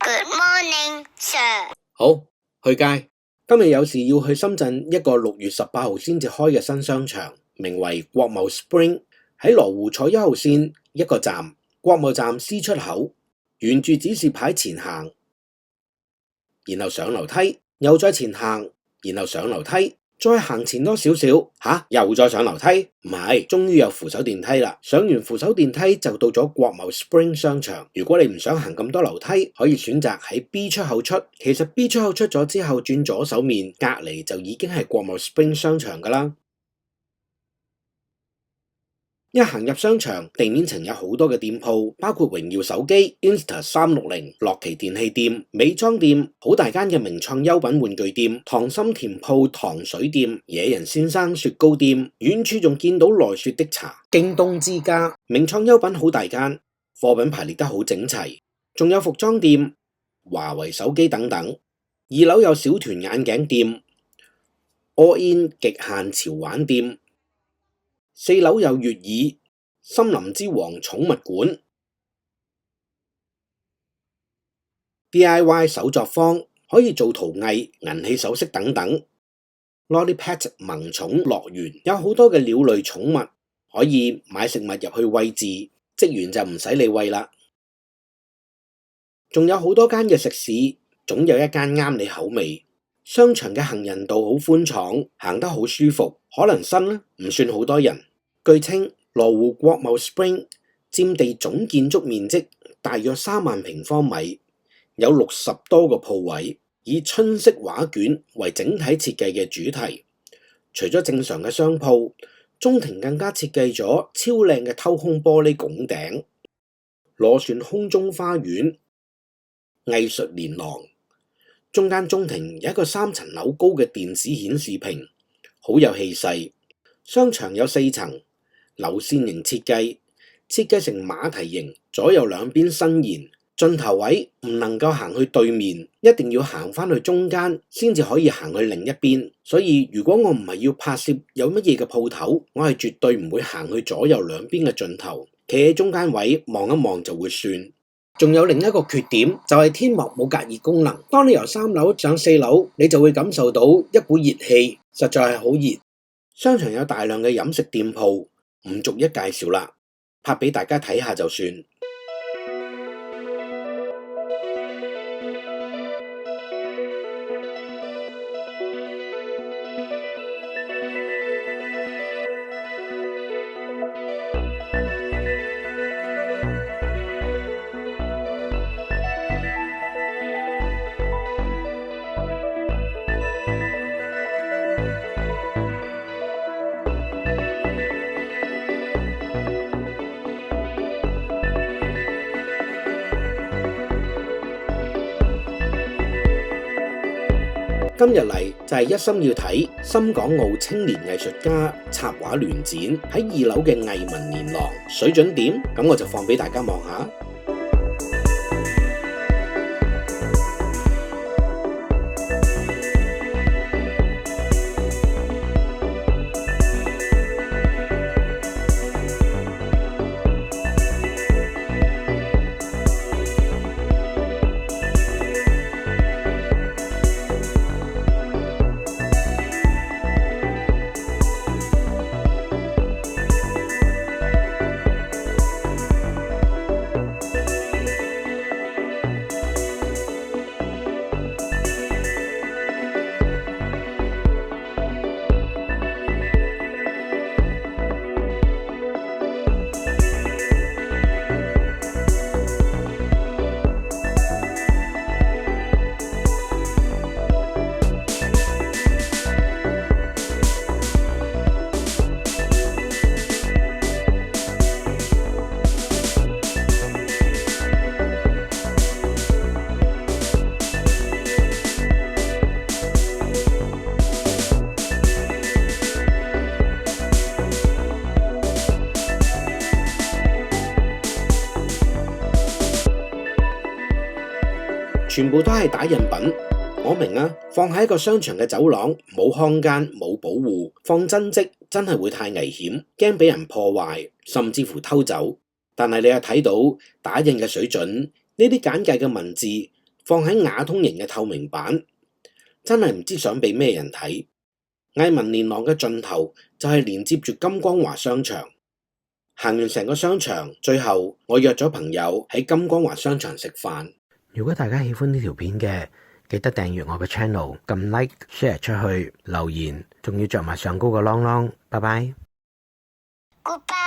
Good morning, sir。好，去街。今日有事要去深圳一個6月18號先至開嘅新商場，名為國貿 Spring， 喺羅湖坐1號線一個站，國貿站 C 出口，沿住指示牌前行，然後上樓梯，又再前行，然後上樓梯，再行前多少少，又再上樓梯？唔係，終於有扶手電梯啦！上完扶手電梯就到咗國貿 Spring 商場。如果你唔想行咁多樓梯，可以選擇喺 B 出口出。其實 B 出口出咗之後，轉左手面隔籬就已經係國貿 Spring 商場噶啦。一行入商場，地面層有好多嘅店鋪，包括榮耀手機、Insta360、樂奇電器店、美妝店，好大間嘅名創優品玩具店、溏心甜鋪、糖水店、野人先生雪糕店，遠處仲見到奈雪的茶、京東之家。名創優品好大間，貨品排列得好整齊，仲有服裝店、華為手機等等。2樓有小團眼鏡店、All In 極限潮玩店。4樓有悅耳、森林之王寵物館、DIY 手作坊，可以做陶藝、銀器首飾等等。Lollipet 萌寵樂園有好多嘅鳥類寵物，可以買食物入去餵飼，職員就唔使你餵啦。仲有好多間嘅食肆，總有一間啱你口味。商場嘅行人道好寬敞，行得好舒服。可能新啦，唔算好多人。據稱，羅湖國貿 Spring 佔地總建築面積大約3萬平方米，有60多個鋪位，以春色畫卷為整體設計嘅主題。除咗正常嘅商鋪，中庭更加設計咗超靚嘅偷空玻璃拱頂、螺旋空中花園、藝術連廊。中間中庭有一個3層樓高嘅電子顯示屏，好有氣勢。商場有4層，流線型設計成馬蹄形，左右兩邊伸延。盡頭位唔能夠行去對面，一定要行返去中間先至可以行去另一邊。所以如果我唔係要拍攝有乜嘢嘅鋪頭，我係絕對唔會行去左右兩邊嘅盡頭，企喺中間位望一望就會算。仲有另一個缺點，就係天幕冇隔熱功能。當你由3樓上4樓，你就會感受到一股熱氣，實在係好熱。商場有大量嘅飲食店鋪，唔逐一介紹啦，拍俾大家睇下就算。今日嚟就係一心要睇深港澳青年藝術家插畫聯展喺2樓嘅藝文連廊，水準點？咁我就放俾大家望下。全部都係打印品，我明啊，放喺一個商場嘅走廊，冇看間冇保護，放真跡真係會太危險，驚俾人破壞，甚至乎偷走。但係你又睇到打印嘅水準，呢啲簡介嘅文字放喺瓦通型嘅透明板，真係唔知想俾咩人睇。藝文連廊嘅盡頭就係連接住金光華商場。行完成個商場，最後我約咗朋友喺金光華商場食飯。如果大家喜歡呢條片嘅，記得訂閱我嘅 channel， 撳 like share 出去，留言，仲要着埋上高個啷啷。拜拜。Goodbye.